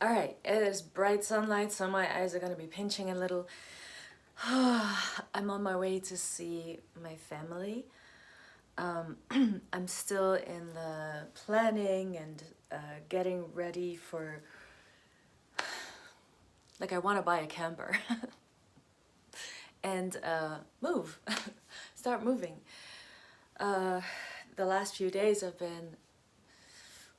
All right, it is bright sunlight, so my eyes are gonna be pinching a little. I'm on my way to see my family. I'm still in the planning and getting ready for, like, I want to buy a camper and move, start moving. Uh, the last few days have been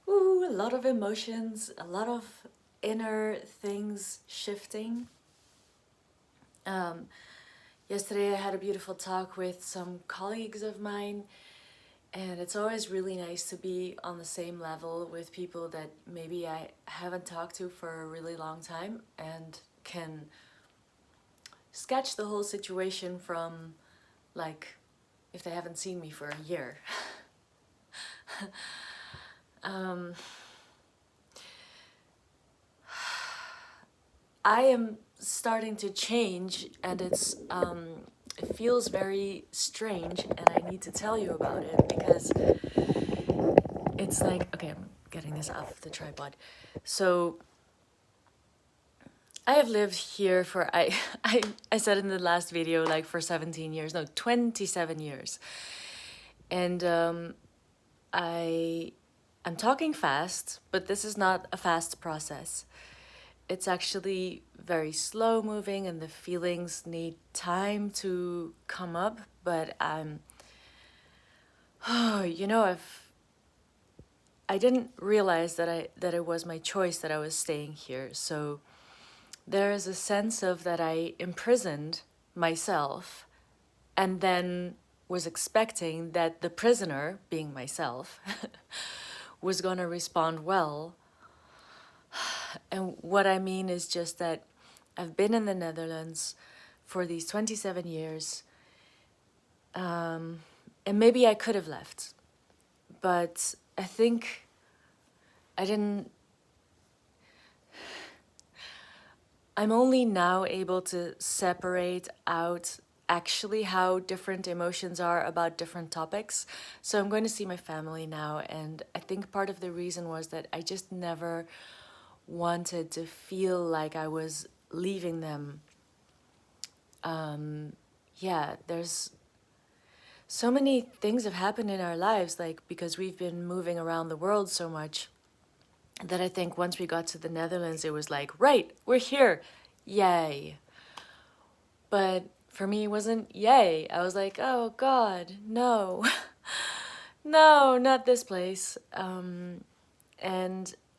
a lot of emotions, a lot of inner things shifting. Um, Yesterday, I had a beautiful talk with some colleagues of mine, and it's always really nice to be on the same level with people that maybe I haven't talked to for a really long time and can sketch the whole situation from, like, if they haven't seen me for a year. um, I am starting to change, and it feels very strange, and I need to tell you about it because it's like, okay, I'm getting this off the tripod. So I have lived here for I said in the last video, like, for 17 years, no, 27 years. And I'm talking fast, but this is not a fast process. It's actually very slow moving, and the feelings need time to come up, but you know, I didn't realize that it was my choice that I was staying here. So there is a sense of that I imprisoned myself and then was expecting that the prisoner, being myself, was going to respond well. And what I mean is just that I've been in the Netherlands for these 27 years, and maybe I could have left, but I think I didn't. I'm only now able to separate out actually how different emotions are about different topics. So I'm going to see my family now, and I think part of the reason was that I just never wanted to feel like I was leaving them. Yeah, there's so many things have happened in our lives, like, because we've been moving around the world so much, that I think once we got to the Netherlands, it was like, right, we're here, yay. But for me, it wasn't yay. I was like, oh God, no, no, not this place. And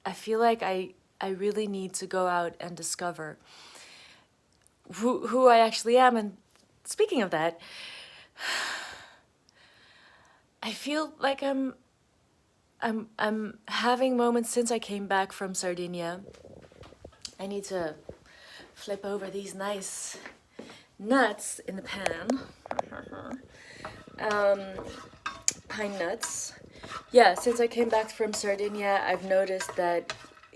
I feel like I really need to go out and discover who I actually am. And speaking of that, I feel like I'm having moments since I came back from Sardinia. I need to flip over these nice nuts in the pan. um, Pine nuts. Yeah, since I came back from Sardinia, I've noticed that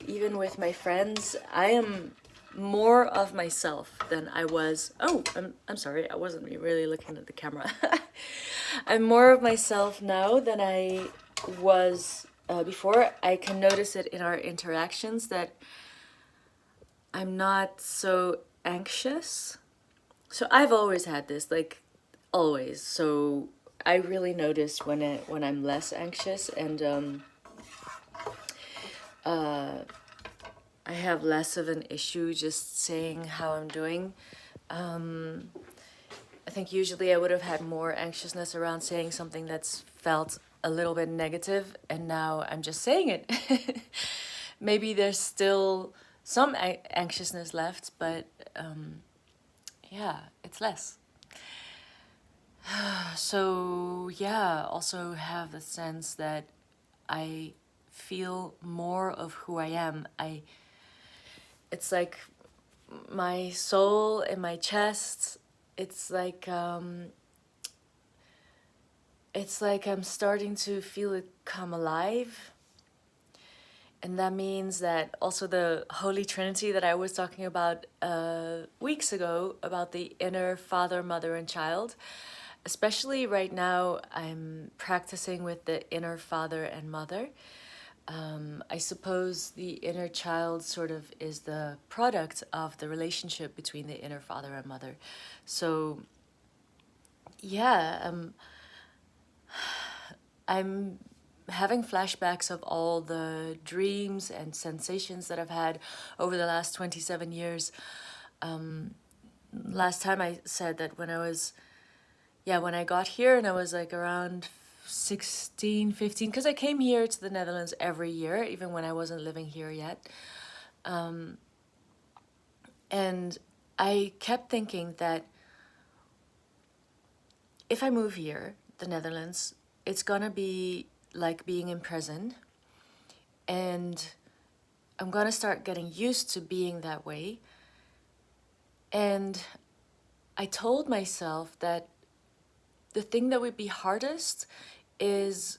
even with my friends, I am more of myself than I was. Oh, I'm sorry, I wasn't really looking at the camera. I'm more of myself now than I was before. I can notice it in our interactions that I'm not so anxious. So I've always had this, like, always. So I really notice when I'm less anxious, and I have less of an issue just saying how I'm doing. I think usually I would have had more anxiousness around saying something that's felt a little bit negative, and now I'm just saying it. Maybe there's still some anxiousness left, but yeah, it's less. So yeah, also have the sense that I feel more of who I am. It's like my soul in my chest. It's like I'm starting to feel it come alive. And that means that also the Holy Trinity that I was talking about weeks ago, about the inner father, mother, and child, especially right now, I'm practicing with the inner father and mother. I suppose the inner child sort of is the product of the relationship between the inner father and mother. So, yeah, I'm having flashbacks of all the dreams and sensations that I've had over the last 27 years. Last time I said that when I got here and I was like around 16, 15, because I came here to the Netherlands every year, even when I wasn't living here yet. And I kept thinking that if I move here, the Netherlands, it's gonna be like being in prison. And I'm gonna start getting used to being that way. And I told myself that the thing that would be hardest is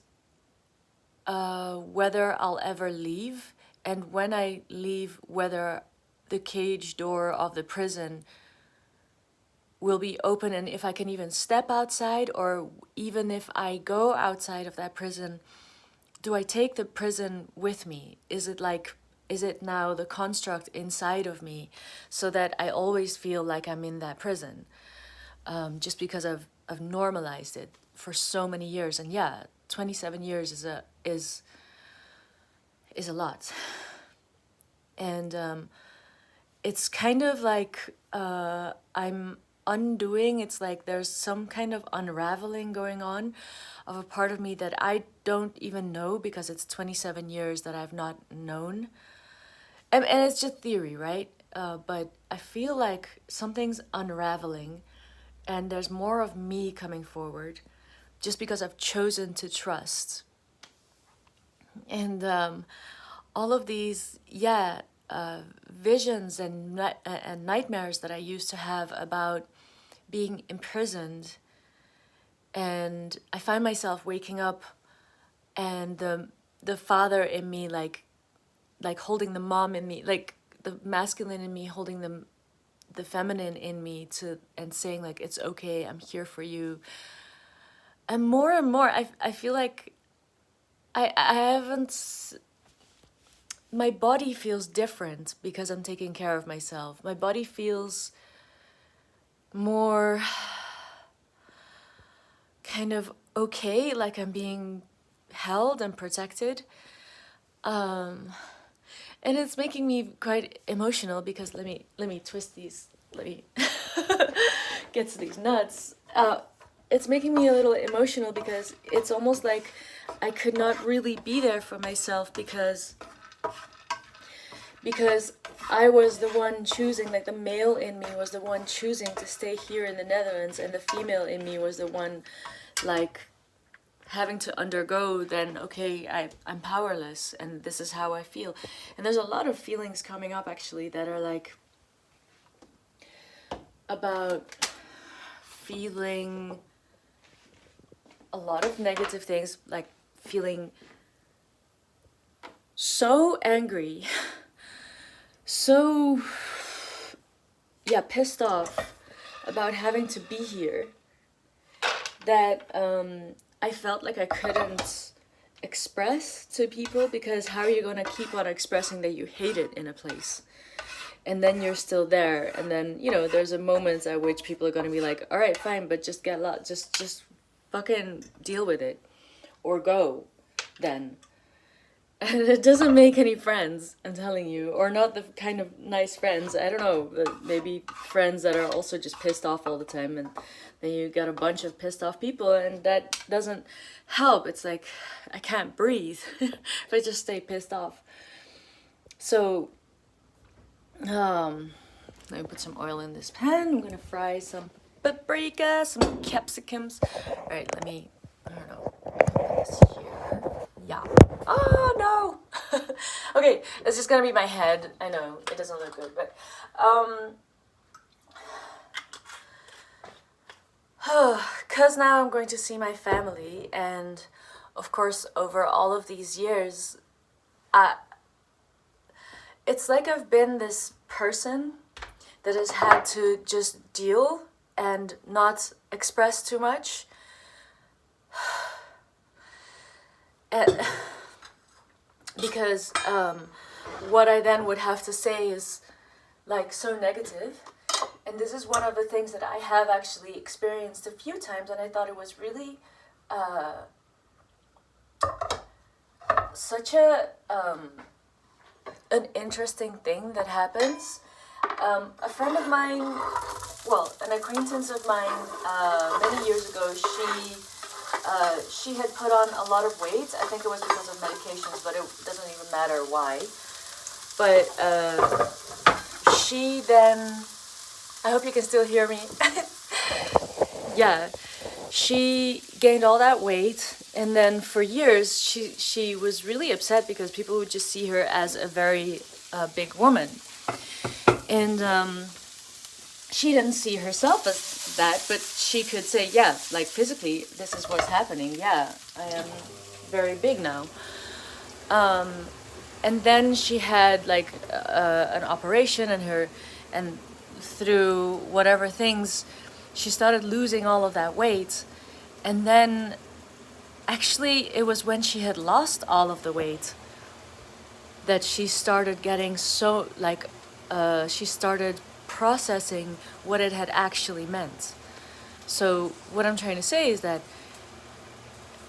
whether I'll ever leave, and when I leave, whether the cage door of the prison will be open and if I can even step outside, or even if I go outside of that prison, do I take the prison with me? Is it now the construct inside of me so that I always feel like I'm in that prison? Just because I've normalized it for so many years. And yeah, 27 years is a lot. And it's kind of like I'm undoing. It's like there's some kind of unraveling going on of a part of me that I don't even know, because it's 27 years that I've not known. And it's just theory, right? But I feel like something's unraveling and there's more of me coming forward just because I've chosen to trust. And all of these, visions and nightmares that I used to have about being imprisoned, and I find myself waking up and the father in me like holding the mom in me, like the masculine in me holding the feminine in me and saying like, it's okay, I'm here for you. And more I feel like I haven't, my body feels different because I'm taking care of myself. My body feels more kind of okay, like I'm being held and protected. And it's making me quite emotional because let me twist these, let me get to these nuts. It's making me a little emotional because it's almost like I could not really be there for myself because I was the one choosing, like the male in me was the one choosing to stay here in the Netherlands, and the female in me was the one like having to undergo then, okay, I'm powerless and this is how I feel. And there's a lot of feelings coming up actually that are like about feeling a lot of negative things, like feeling so angry, so pissed off about having to be here, that I felt like I couldn't express to people, because how are you going to keep on expressing that you hate it in a place? And then you're still there, and then, there's a moment at which people are going to be like, all right, fine, but just get lost, just fucking deal with it, or go, then. And it doesn't make any friends, I'm telling you, or not the kind of nice friends. I don't know, maybe friends that are also just pissed off all the time, and then you got a bunch of pissed off people, and that doesn't help. It's like I can't breathe if I just stay pissed off. So let me put some oil in this pan. I'm gonna fry some paprika, some capsicums. All right, I don't know, put this here. Yeah. Oh no. Okay, it's just gonna be my head. I know it doesn't look good, but because now I'm going to see my family, and of course over all of these years, it's like I've been this person that has had to just deal and not express too much. And because what I then would have to say is like so negative. And this is one of the things that I have actually experienced a few times, and I thought it was really such an interesting thing that happens. A friend of mine, well, an acquaintance of mine, many years ago, she had put on a lot of weight. I think it was because of medications, but it doesn't even matter why. But she then, I hope you can still hear me. Yeah, she gained all that weight, and then for years she was really upset because people would just see her as a very big woman, and she didn't see herself as that, but she could say, yeah, like physically, this is what's happening. Yeah, I am very big now. And then she had like an operation, and through whatever things, she started losing all of that weight. And then actually it was when she had lost all of the weight that she started getting so like she started processing what it had actually meant. So what I'm trying to say is that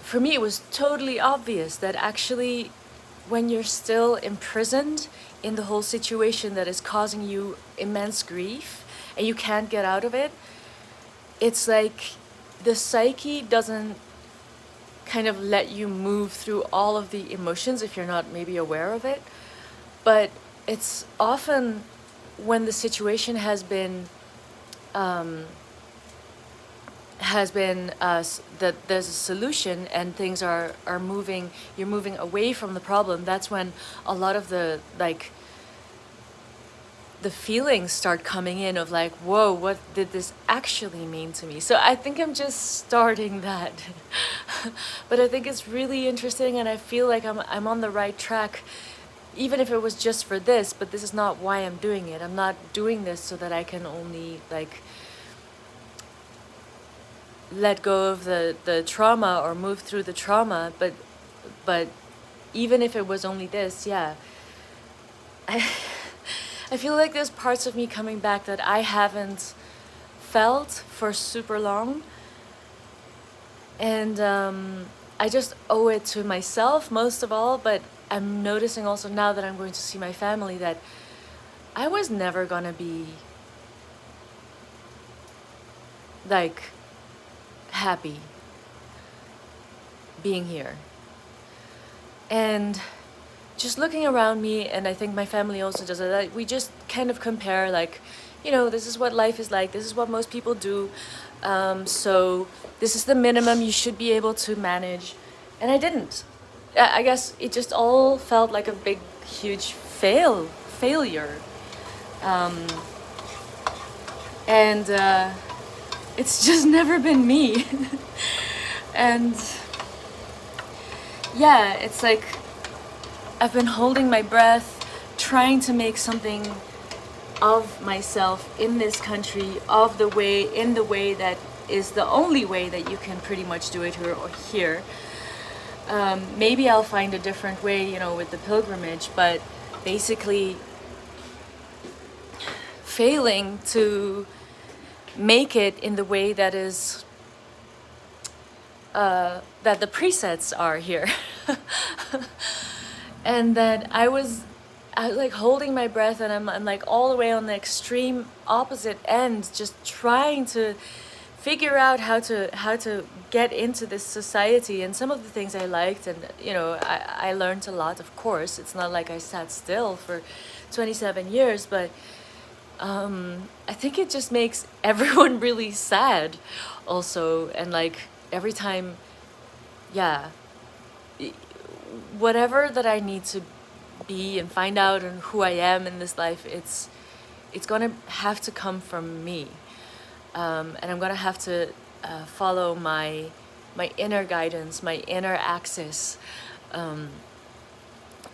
for me it was totally obvious that actually when you're still imprisoned in the whole situation that is causing you immense grief and you can't get out of it, it's like the psyche doesn't kind of let you move through all of the emotions if you're not maybe aware of it. But it's often when the situation has been that there's a solution and things are moving, you're moving away from the problem, that's when a lot of the like the feelings start coming in of like, whoa, what did this actually mean to me? So I think I'm just starting that. But I think it's really interesting, and I feel like I'm on the right track, even if it was just for this, but this is not why I'm doing it. I'm not doing this so that I can only like let go of the trauma or move through the trauma, but even if it was only this, yeah, I feel like there's parts of me coming back that I haven't felt for super long, and I just owe it to myself most of all. But I'm noticing also now that I'm going to see my family that I was never gonna be like happy being here. And just looking around me, and I think my family also does it, like we just kind of compare, like, you know, this is what life is like, this is what most people do, so this is the minimum you should be able to manage. And I didn't. I guess it just all felt like a big huge failure, and it's just never been me. And yeah, it's like I've been holding my breath, trying to make something of myself in this country, in the way that is the only way that you can pretty much do it here. Maybe I'll find a different way, you know, with the pilgrimage, but basically failing to make it in the way that is that the presets are here. And that I was like holding my breath, and I'm like all the way on the extreme opposite end, just trying to figure out how to get into this society. And some of the things I liked, and you know, I learned a lot, of course. It's not like I sat still for 27 years, but I think it just makes everyone really sad also. And like every time, yeah, whatever that I need to be and find out and who I am in this life, it's gonna have to come from me, and I'm gonna have to follow my inner guidance, my inner axis,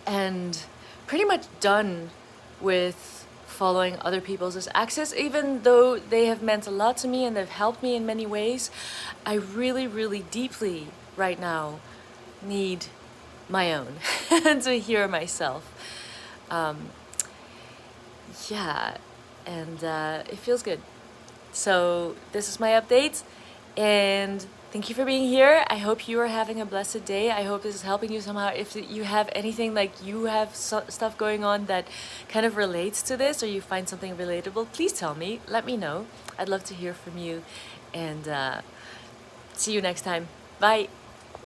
and pretty much done with following other people's axis. Even though they have meant a lot to me and they've helped me in many ways, I really, really deeply right now need my own and to hear myself. Yeah, and it feels good. So this is my update, and thank you for being here. I hope you are having a blessed day. I hope this is helping you somehow. If you have anything, like you have stuff going on that kind of relates to this, or you find something relatable, please tell me. Let me know. I'd love to hear from you, and see you next time. Bye.